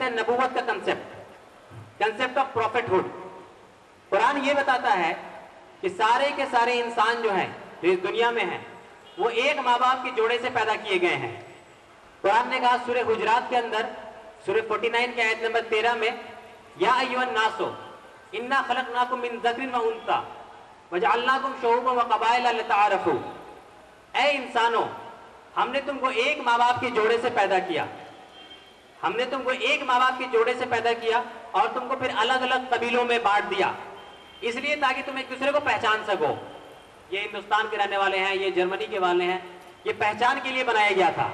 Concept है नबूवत का कंसेप्ट ऑफ प्रॉफिटहुड। कुरान ये बताता है कि सारे के सारे इंसान जो हैं जो इस दुनिया में हैं वो एक माँ बाप के जोड़े से पैदा किए गए हैं। कुरान ने कहा सूरह हुजरात के अंदर सूरह 49 के आयत नंबर 13 में, या अय्युहन नासो इन्ना खलकनाकुम मिन ज़करिन व उन्सा वजअलनाकुम शुऊबन व क़बाइला लितआरफू। ऐ इंसानों, हमने तुमको एक माँ बाप के जोड़े से पैदा किया, हमने तुमको एक माँ बाप के जोड़े से पैदा किया और तुमको फिर अलग अलग कबीलों में बांट दिया, इसलिए ताकि तुम एक दूसरे को पहचान सको। ये हिंदुस्तान के रहने वाले हैं, ये जर्मनी के वाले हैं, ये पहचान के लिए बनाया गया था।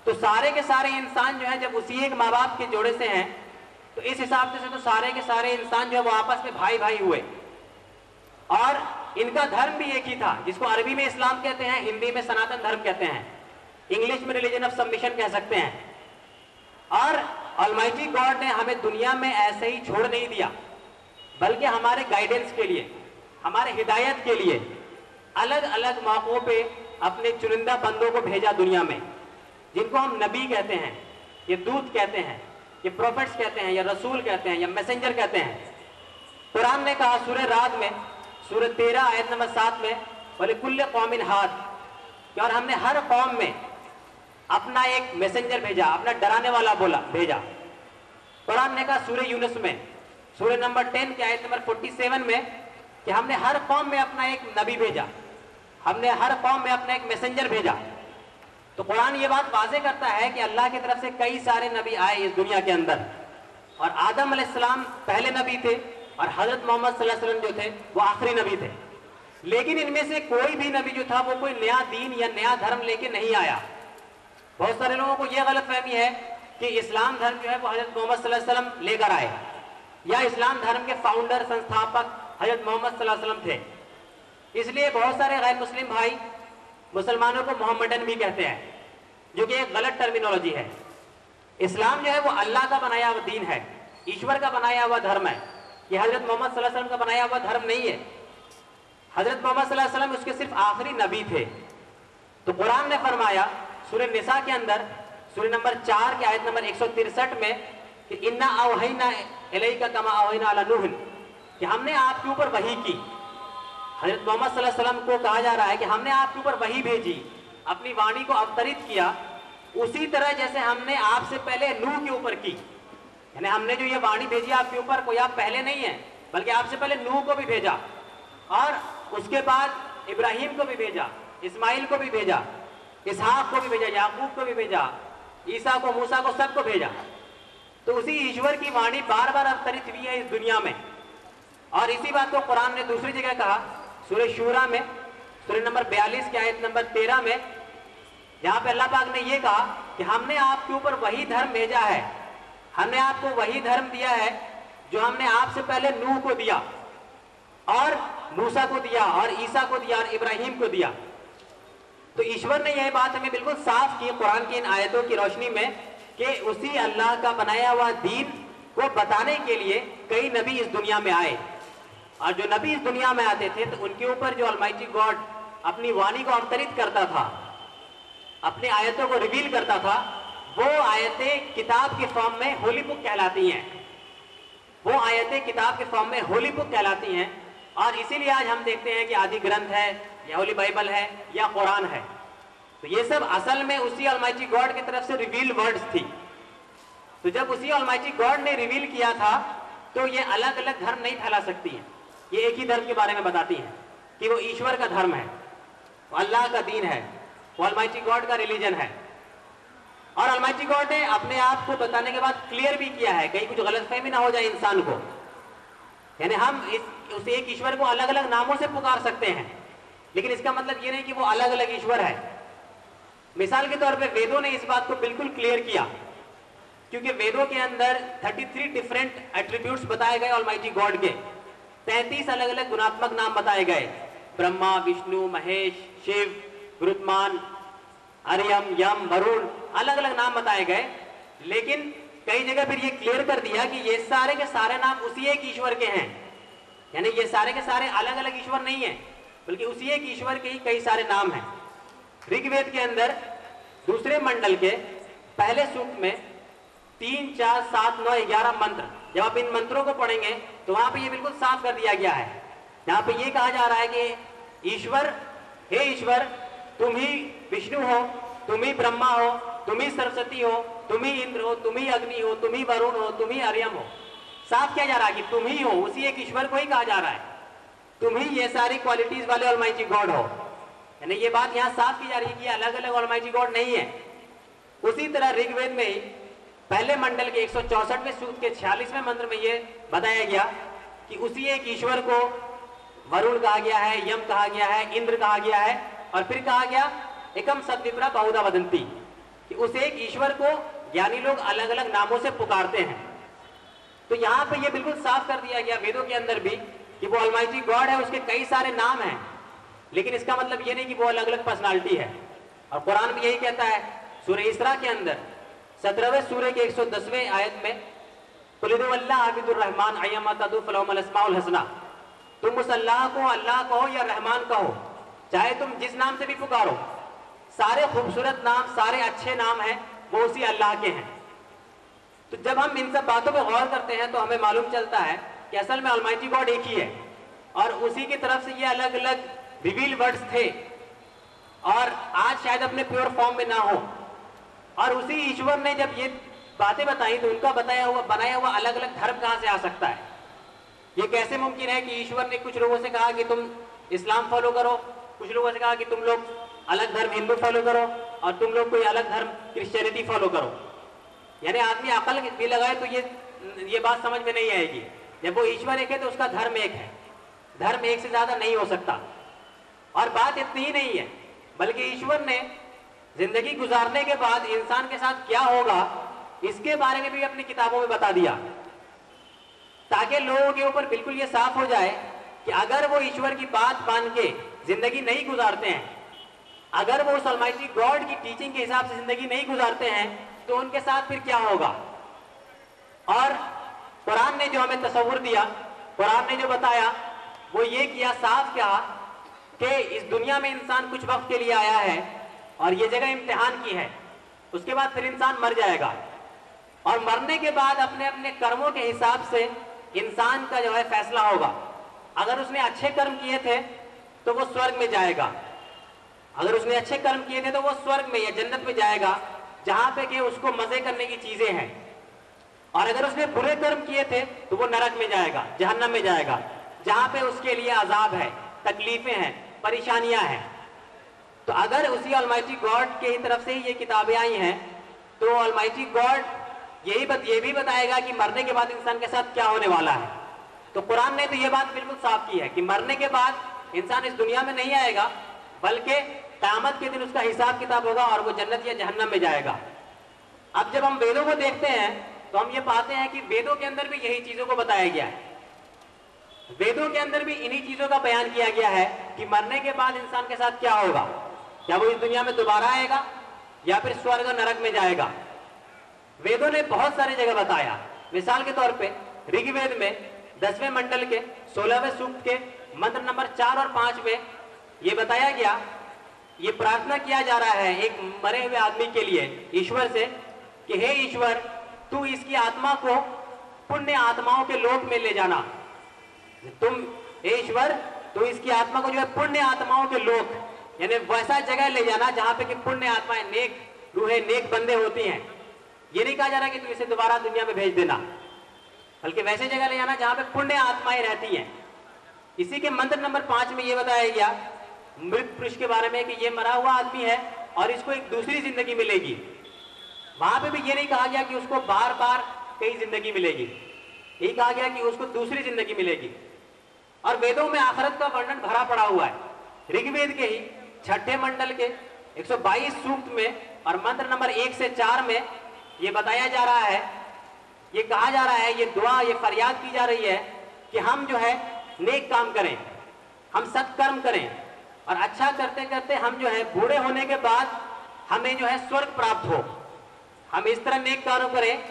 तो सारे के सारे इंसान जो है जब उसी एक माँ बाप के जोड़े से हैं तो इस हिसाब से तो सारे के सारे इंसान जो है वो आपस में भाई भाई हुए और इनका धर्म भी एक ही था, जिसको अरबी में इस्लाम कहते हैं, हिंदी में सनातन धर्म कहते हैं, इंग्लिश में रिलीजन ऑफ सबमिशन कह सकते हैं। और ऑलमाइटी गॉड ने हमें दुनिया में ऐसे ही छोड़ नहीं दिया, बल्कि हमारे गाइडेंस के लिए, हमारे हिदायत के लिए अलग अलग मौकों पे अपने चुनिंदा बंदों को भेजा दुनिया में, जिनको हम नबी कहते हैं, ये दूत कहते हैं, ये प्रोफेट्स कहते हैं, या रसूल कहते हैं, या मैसेंजर कहते हैं। कुरान ने कहा सूरह राद में सूरह 13 आयत नंबर 7 में, वलिकुल्लि कौमिन हाद, कि और हमने हर कौम में अपना एक मैसेंजर भेजा, अपना डराने वाला भेजा। कुरान ने कहा सूरह यूनुस में सूरह नंबर 10 के आयत नंबर 47 में कि हमने हर कौम में अपना एक नबी भेजा, हमने हर कौम में अपना एक मैसेंजर भेजा। तो कुरान ये बात वाज़ेह करता है कि अल्लाह की तरफ से कई सारे नबी आए इस दुनिया के अंदर, और आदम अलैहिस्सलाम पहले नबी थे और हजरत मोहम्मद सल्लल्लाहु अलैहि वसल्लम जो थे वो आखिरी नबी थे। लेकिन इनमें से कोई भी नबी जो था वो कोई नया दीन या नया धर्म लेके नहीं आया। बहुत सारे लोगों को यह गलतफहमी है कि इस्लाम धर्म जो है वो हजरत मोहम्मद सल्लल्लाहु अलैहि वसल्लम लेकर आए, या इस्लाम धर्म के फाउंडर संस्थापक हजरत मोहम्मद सल्लल्लाहु अलैहि वसल्लम थे। इसलिए बहुत सारे गैर मुस्लिम भाई मुसलमानों को मोहम्मदन भी कहते हैं, जो कि एक गलत टर्मिनोलॉजी है। इस्लाम जो है वो अल्लाह का बनाया हुआ दीन है, ईश्वर का बनाया हुआ धर्म है। ये हजरत मोहम्मद सल्लल्लाहु अलैहि वसल्लम का बनाया हुआ धर्म नहीं है। हजरत मोहम्मद सल्लल्लाहु अलैहि वसल्लम उसके सिर्फ आखिरी नबी थे। तो कुरान ने फरमाया सूरह निसा के अंदर सूरह नंबर 4 के आयत नंबर 163 में कि इन्ना औहैना इलैका कमा औहैना अला नूह, कि हमने आपके ऊपर वही की। हजरत मोहम्मद सल्लल्लाहु अलैहि वसल्लम को कहा जा रहा है कि हमने आपके ऊपर वही भेजी, अपनी वाणी को अवतरित किया उसी तरह जैसे हमने आपसे पहले नूह के ऊपर की। यानी हमने जो ये वाणी भेजी आपके ऊपर, कोई आप पहले नहीं है, बल्कि आपसे पहले नूह को भी भेजा, और उसके बाद इब्राहिम को भी भेजा, इस्माइल को भी भेजा, इसहाक को भी भेजा, याकूब को भी भेजा, ईसा को, मूसा को, सबको भेजा। तो उसी ईश्वर की वाणी बार बार अवतरित हुई है इस दुनिया में। और इसी बात को कुरान ने दूसरी जगह कहा सूरह शूरा में सूरह नंबर 42 के आयत नंबर 13 में, जहां पे अल्लाह पाक ने यह कहा कि हमने आपके ऊपर वही धर्म भेजा है, हमने आपको वही धर्म दिया है जो हमने आपसे पहले नूह को दिया और मूसा को दिया और ईसा को दिया और इब्राहिम को दिया। तो ईश्वर ने यह बात हमें बिल्कुल साफ की कुरान की इन आयतों की रोशनी में कि उसी अल्लाह का बनाया हुआ दीन को बताने के लिए कई नबी इस दुनिया में आए, और जो नबी इस दुनिया में आते थे तो उनके ऊपर जो अलमाइटी गॉड अपनी वाणी को अवतरित करता था, अपनी आयतों को रिवील करता था, वो आयतें किताब के फॉर्म में होली बुक कहलाती हैं। वो आयतें किताब के फॉर्म में होली बुक कहलाती हैं, और इसीलिए आज हम देखते हैं कि आदि ग्रंथ है या होली बाइबल है या कुरान है। तो ये सब असल में उसी अलमाइटी गॉड की तरफ से रिवील वर्ड्स थी। तो जब उसी अलमाइटी गॉड ने रिवील किया था तो ये अलग अलग धर्म नहीं फैला सकती हैं, ये एक ही धर्म के बारे में बताती हैं कि वो ईश्वर का धर्म है, वो अल्लाह का दीन है, वो अलमाइटी गॉड का रिलीजन है। और अलमाइटी गॉड ने अपने आप को बताने के बाद क्लियर भी किया है, कहीं कुछ गलतफहमी ना हो जाए इंसान को। यानी हम उस एक ईश्वर को अलग अलग नामों से पुकार सकते हैं, लेकिन इसका मतलब ये नहीं कि वो अलग अलग ईश्वर है। मिसाल के तौर पे वेदों ने इस बात को बिल्कुल क्लियर किया, क्योंकि वेदों के अंदर 33 डिफरेंट एट्रीब्यूट्स बताए गए ऑलमाइटी गॉड के, 33 अलग अलग गुणात्मक नाम बताए गए, ब्रह्मा, विष्णु, महेश, शिव, गुरुत्मान, आर्यम, यम, वरुण, अलग अलग नाम बताए गए। लेकिन कई जगह फिर ये क्लियर कर दिया कि ये सारे के सारे नाम उसी एक ईश्वर के हैं, यानी ये सारे के सारे अलग अलग ईश्वर नहीं है, बल्कि उसी एक ईश्वर के ही कई सारे नाम हैं। ऋग्वेद के अंदर दूसरे मंडल के पहले सूक्त में 3, 4, 7, 9, 11 मंत्र, जब आप इन मंत्रों को पढ़ेंगे तो वहां पे ये बिल्कुल साफ कर दिया गया है। यहाँ पे ये कहा जा रहा है कि ईश्वर, हे ईश्वर, तुम ही विष्णु हो, तुम ही ब्रह्मा हो, तुम ही सरस्वती हो, तुम ही इंद्र हो, तुम ही अग्नि हो, तुम ही वरुण हो, तुम ही अर्यम हो। साफ किया जा रहा है कि तुम ही हो, उसी एक ईश्वर को ही कहा जा रहा है, तुम ही ये सारी क्वालिटीज वाले ऑलमाइटी गॉड हो। यानी ये बात यहाँ साफ की जा रही है कि अलग अलग ऑलमाइटी गॉड नहीं है। उसी तरह ऋग्वेद में ही पहले मंडल के 164वें सूक्त के 46वें मंत्र में ये बताया गया कि उसी एक ईश्वर को वरुण कहा गया है, यम कहा गया है, इंद्र कहा गया है, और फिर कहा गया एकम सद्विप्रा बहुधा वदंती, कि उस एक ईश्वर को ज्ञानी लोग अलग अलग नामों से पुकारते हैं। तो यहाँ पे ये बिल्कुल साफ कर दिया गया वेदों के अंदर भी कि वो ऑलमाइटी गॉड है, उसके कई सारे नाम हैं, लेकिन इसका मतलब ये नहीं कि वो अलग अलग पर्सनालिटी है। और कुरान भी यही कहता है सूरह इसरा के अंदर 17वें सूरह के 110वें आयत में, रहमान हसना, तुम उस अल्लाह को अल्लाह कहो या रहमान कहो, चाहे तुम जिस नाम से भी पुकारो, सारे खूबसूरत नाम, सारे अच्छे नाम हैं, वो उसी अल्लाह के हैं। तो जब हम इन सब बातों पर गौर करते हैं तो हमें मालूम चलता है कि असल में ऑलमाइटी गॉड एक ही है, और उसी की तरफ से ये अलग अलग रिवील वर्ड्स थे, और आज शायद अपने प्योर फॉर्म में ना हो। और उसी ईश्वर ने जब ये बातें बताई तो उनका बनाया हुआ अलग अलग धर्म कहां से आ सकता है? ये कैसे मुमकिन है कि ईश्वर ने कुछ लोगों से कहा कि तुम इस्लाम फॉलो करो, कुछ लोगों से कहा कि तुम लोग अलग धर्म हिंदू फॉलो करो, और तुम लोग कोई अलग धर्म क्रिश्चियनिटी फॉलो करो? यानी आदमी अकल भी लगाए तो ये बात समझ में नहीं आएगी। जब वो ईश्वर एक है तो उसका धर्म एक है, धर्म एक से ज्यादा नहीं हो सकता। और बात इतनी ही नहीं है, बल्कि ईश्वर ने जिंदगी गुजारने के बाद इंसान के साथ क्या होगा इसके बारे में भी अपनी किताबों में बता दिया, ताकि लोगों के ऊपर बिल्कुल ये साफ हो जाए कि अगर वो ईश्वर की बात मान के जिंदगी नहीं गुजारते हैं, अगर वो उस ऑलमाइटी गॉड की टीचिंग के हिसाब से जिंदगी नहीं गुजारते हैं, तो उनके साथ फिर क्या होगा। और कुरान ने जो हमें तस्वुर दिया, कुरान ने जो बताया, वो ये किया, साफ किया कि इस दुनिया में इंसान कुछ वक्त के लिए आया है और ये जगह इम्तिहान की है, उसके बाद फिर इंसान मर जाएगा, और मरने के बाद अपने अपने कर्मों के हिसाब से इंसान का जो है फैसला होगा। अगर उसने अच्छे कर्म किए थे तो वो स्वर्ग में जाएगा, अगर उसने अच्छे कर्म किए थे तो वो स्वर्ग में या जन्नत में जाएगा, जहां पे कि उसको मजे करने की चीजें हैं। और अगर उसने बुरे कर्म किए थे तो वो नरक में जाएगा, जहन्नम में जाएगा, जहां पे उसके लिए अजाब है, तकलीफें हैं, परेशानियां हैं। तो अगर उसी ऑलमाइटी गॉड के ही तरफ से ही ये किताबें आई हैं, तो ऑलमाइटी गॉड ये भी बताएगा कि मरने के बाद इंसान के साथ क्या होने वाला है। तो कुरान ने तो ये बात बिल्कुल साफ की है कि मरने के बाद इंसान इस दुनिया में नहीं आएगा, बल्कि क़यामत के दिन उसका हिसाब किताब होगा और वो जन्नत या जहन्नम में जाएगा। अब जब हम वेदों को देखते हैं तो हम ये पाते हैं कि वेदों के अंदर भी यही चीजों को बताया गया है, वेदों के अंदर भी इन्हीं चीजों का बयान किया गया है कि मरने के बाद इंसान के साथ क्या होगा, क्या वो इस दुनिया में दोबारा आएगा या फिर स्वर्ग नरक में जाएगा। वेदों ने बहुत सारी जगह बताया। मिसाल के तौर पे ऋग्वेद में 10वें मंडल के 16वें सूक्त के मंत्र नंबर 4 और 5 में ये बताया गया, ये प्रार्थना किया जा रहा है एक मरे हुए आदमी के लिए ईश्वर से कि हे ईश्वर, तू इसकी आत्मा को पुण्य आत्माओं के लोक में ले जाना। तुम हे ईश्वर, तू इसकी आत्मा को जो है पुण्य आत्माओं के लोक, यानी वैसा जगह ले जाना जहां पे कि पुण्य आत्माएं, नेक रूहें, नेक बंदे होती हैं। ये नहीं कहा जा रहा कि तू इसे दोबारा दुनिया में भेज देना, बल्कि वैसे जगह ले जाना जहां पे पुण्य आत्माएं रहती हैं। इसी के मंत्र नंबर 5 में ये बताया गया मृत पुरुष के बारे में कि ये मरा हुआ आदमी है और इसको एक दूसरी जिंदगी मिलेगी। वहां पे भी ये नहीं कहा गया कि उसको बार बार कई जिंदगी मिलेगी, यही कहा गया कि उसको दूसरी जिंदगी मिलेगी। और वेदों में आखिरत का वर्णन भरा पड़ा हुआ है। ऋग्वेद के ही 6ठे मंडल के 122 सूक्त में और मंत्र नंबर 1 से 4 में ये बताया जा रहा है, ये कहा जा रहा है, ये दुआ, ये फरियाद की जा रही है कि हम जो है नेक काम करें, हम सत्कर्म करें, और अच्छा करते करते हम जो है बूढ़े होने के बाद हमें जो है स्वर्ग प्राप्त हो। हम इस तरह नेक कार्य करें,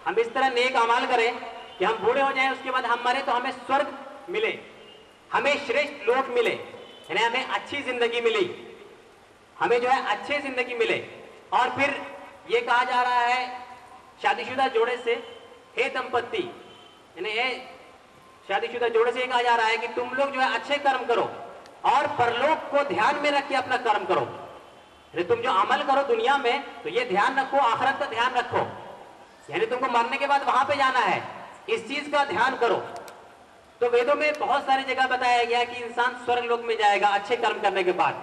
हम इस तरह नेक अमाल करें कि हम बूढ़े हो जाएं, उसके बाद हम मरे तो हमें स्वर्ग मिले, हमें श्रेष्ठ लोक मिले, यानी हमें अच्छी जिंदगी मिली, हमें जो है अच्छी जिंदगी मिले। और फिर ये कहा जा रहा है शादीशुदा जोड़े से, हे दंपत्ति, यानी हे शादीशुदा जोड़े से ये कहा जा रहा है कि तुम लोग जो है अच्छे कर्म करो और परलोक को ध्यान में रख के अपना कर्म करो। यानी तुम जो अमल करो दुनिया में तो ये ध्यान रखो, आखिरत का ध्यान रखो, यानी तुमको मरने के बाद वहां पे जाना है, इस चीज का ध्यान करो। तो वेदों में बहुत सारी जगह बताया गया कि इंसान स्वर्ग लोक में जाएगा अच्छे कर्म करने के बाद,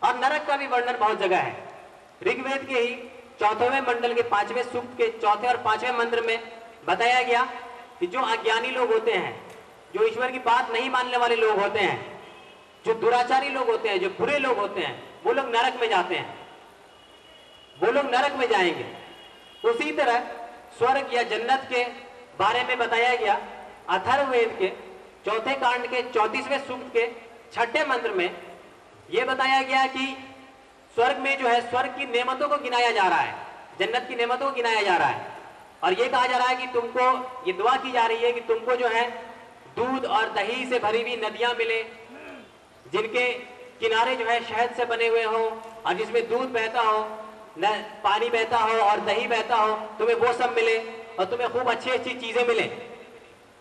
और नरक का भी वर्णन बहुत जगह है। ऋग्वेद के ही 4वें मंडल के 5वें सूक्त के 4थे और 5वें मंत्र में बताया गया कि जो अज्ञानी लोग होते हैं, जो ईश्वर की बात नहीं मानने वाले लोग होते हैं, जो दुराचारी लोग होते हैं, जो बुरे लोग होते हैं, वो लोग नरक में जाते हैं, वो लोग नरक में जाएंगे। उसी तरह स्वर्ग या जन्नत के बारे में बताया गया अथर्ववेद के 4थे कांड के 34वें सूक्त के 6ठे मंत्र में। यह बताया गया कि स्वर्ग में जो है स्वर्ग की नेमतों को गिनाया जा रहा है, जन्नत की नेमतों को गिनाया जा रहा है, और यह कहा जा रहा है कि तुमको, ये दुआ की जा रही है कि तुमको जो है दूध और दही से भरी हुई नदियां मिले, जिनके किनारे जो है शहद से बने हुए हो, और जिसमें दूध बहता हो, न पानी बहता हो और दही बहता हो, तुम्हें वो सब मिले, और तुम्हें खूब अच्छी अच्छी चीजें मिले।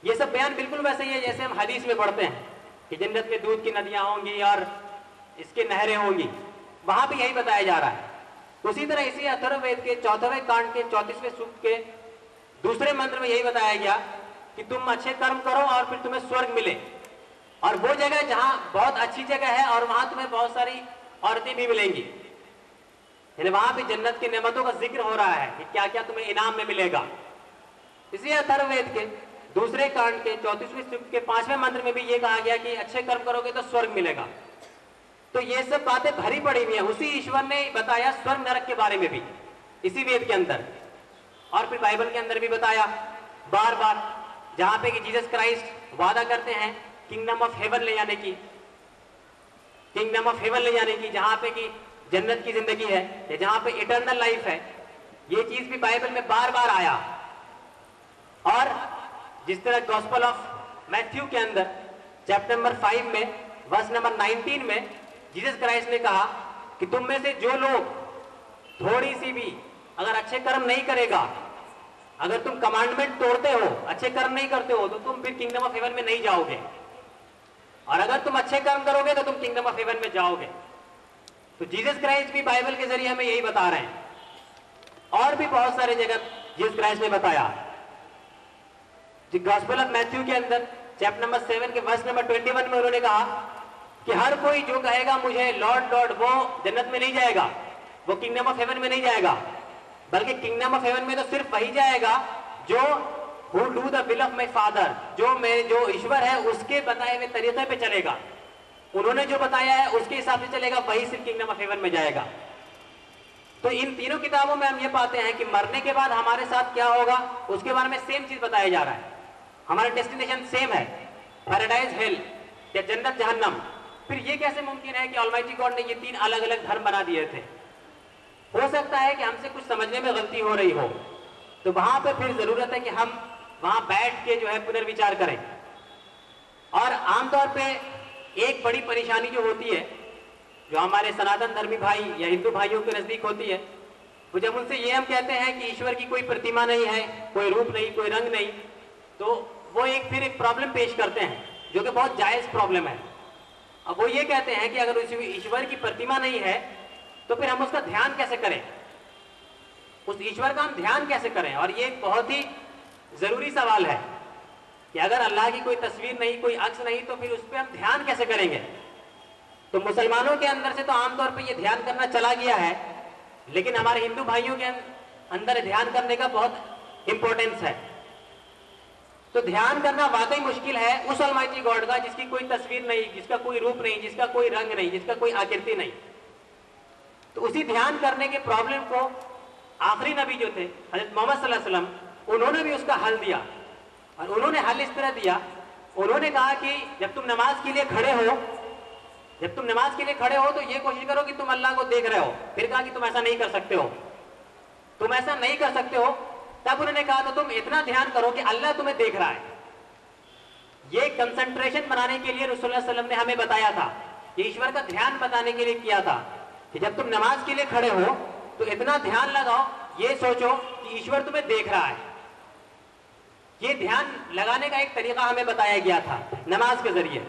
ये सब बयान बिल्कुल वैसे ही है जैसे हम हदीस में पढ़ते हैं कि जन्नत में दूध की नदियां होंगी और इसकी नहरें होंगी, वहां भी यही बताया जा रहा है। उसी तरह इसी अथर्ववेद के 4वें कांड के 34वें सूक्त के दूसरे मंत्र में यही बताया गया कि तुम अच्छे कर्म करो और फिर तुम्हें स्वर्ग मिले, और वो जगह जहां बहुत अच्छी जगह है और वहां तुम्हें बहुत सारी औरतें भी मिलेंगी, यानी वहां भी जन्नत की नेमतों का जिक्र हो रहा है कि क्या क्या तुम्हें इनाम में मिलेगा। इसी अथर्ववेद के दूसरे कांड के 34वें सूक्त के 5वें मंत्र में भी ये कहा गया कि अच्छे कर्म करोगे तो स्वर्ग मिलेगा। तो ये सब बातें भरी पड़ी हुई है। उसी ईश्वर ने बताया स्वर्ग नरक के बारे में भी इसी वेद के अंदर, और फिर बाइबल के अंदर भी बताया बार बार, जहां पे कि जीसस क्राइस्ट वादा करते हैं किंगडम ऑफ हेवन ले जाने की, किंगडम ऑफ हेवन ले जाने की, जहां पे कि जन्नत की जिंदगी है या जहां पे इटर्नल लाइफ है। ये चीज भी बाइबल में बार बार आया। और जिस तरह गॉस्पेल ऑफ मैथ्यू के अंदर चैप्टर नंबर 5 में वर्स नंबर 19 में जीसस क्राइस्ट ने कहा कि तुम में से जो लोग थोड़ी सी भी अगर अच्छे कर्म नहीं करेगा, अगर तुम कमांडमेंट तोड़ते हो, अच्छे कर्म नहीं करते हो, तो तुम फिर किंगडम ऑफ हेवन में नहीं जाओगे, और अगर तुम अच्छे कर्म करोगे तो तुम किंगडम ऑफ हेवन में जाओगे। तो जीसस क्राइस्ट भी बाइबल के जरिए हमें यही बता रहे हैं, और भी बहुत सारे जगह जीसस क्राइस्ट ने बताया। गॉस्पेल ऑफ मैथ्यू के अंदर चैप्टर नंबर 7 के वर्स नंबर 21 में उन्होंने कहा कि हर कोई जो कहेगा मुझे लॉर्ड लॉर्ड, वो जन्नत में नहीं जाएगा, वो किंगडम ऑफ हेवन में नहीं जाएगा, बल्कि किंगडम ऑफ हेवन में तो सिर्फ वही जाएगा जो who do the will of my father, जो ईश्वर है उसके बताए हुए तरीके पे चलेगा, उन्होंने जो बताया है उसके हिसाब से चलेगा, वही सिर्फ किंगडम ऑफ हेवन में जाएगा। तो इन तीनों किताबों में हम ये पाते हैं कि मरने के बाद हमारे साथ क्या होगा उसके बारे में सेम चीज बताया जा रहा है। हमारा डेस्टिनेशन सेम है, पैराडाइज हेल या जन्नत जहन्नम। फिर ये कैसे मुमकिन है कि ऑलमाइटी गॉड ने ये 3 अलग अलग धर्म बना दिए थे? हो सकता है कि हमसे कुछ समझने में गलती हो रही हो, तो वहां पे फिर जरूरत है कि हम वहां बैठ के जो है पुनर्विचार करें। और आमतौर पे एक बड़ी परेशानी जो होती है, जो हमारे सनातन धर्मी भाई या हिंदू भाइयों के नजदीक होती है, वो जब उनसे ये हम कहते हैं कि ईश्वर की कोई प्रतिमा नहीं है, कोई रूप नहीं, कोई रंग नहीं, तो वो फिर एक प्रॉब्लम पेश करते हैं जो कि बहुत जायज प्रॉब्लम है। अब वो ये कहते हैं कि अगर उस ईश्वर की प्रतिमा नहीं है तो फिर हम उसका ध्यान कैसे करें, उस ईश्वर का हम ध्यान कैसे करें? और ये एक बहुत ही जरूरी सवाल है कि अगर अल्लाह की कोई तस्वीर नहीं, कोई अक्स नहीं, तो फिर उस पर हम ध्यान कैसे करेंगे? तो मुसलमानों के अंदर से तो आमतौर पर यह ध्यान करना चला गया है, लेकिन हमारे हिंदू भाइयों के अंदर ध्यान करने का बहुत इंपॉर्टेंस है। तो ध्यान करना वाकई मुश्किल है उस ऑलमाइटी गॉड का जिसकी कोई तस्वीर नहीं, जिसका कोई रूप नहीं, जिसका कोई रंग नहीं, जिसका कोई आकृति नहीं। तो उसी ध्यान करने के प्रॉब्लम को आखिरी नबी जो थे हजरत मोहम्मद सल्लल्लाहु अलैहि वसल्लम, उन्होंने भी उसका हल दिया। और उन्होंने हल इस तरह दिया, उन्होंने कहा कि जब तुम नमाज के लिए खड़े हो, जब तुम नमाज के लिए खड़े हो तो ये कोशिश करो कि तुम अल्लाह को देख रहे हो। फिर कहा कि तुम ऐसा नहीं कर सकते हो, तुम ऐसा नहीं कर सकते हो। तब उन्होंने कहा तो तुम इतना ध्यान करो कि अल्लाह तुम्हें देख रहा है। ये कंसंट्रेशन बनाने के लिए रसूलुल्लाह सल्लल्लाहु अलैहि वसल्लम ने हमें बताया था, ये ईश्वर का ध्यान बताने के लिए किया था कि जब तुम नमाज के लिए खड़े हो तो इतना ध्यान लगाओ ये सोचो कि ईश्वर तुम्हें देख रहा है। ये ध्यान लगाने का एक तरीका हमें बताया गया था नमाज के जरिए।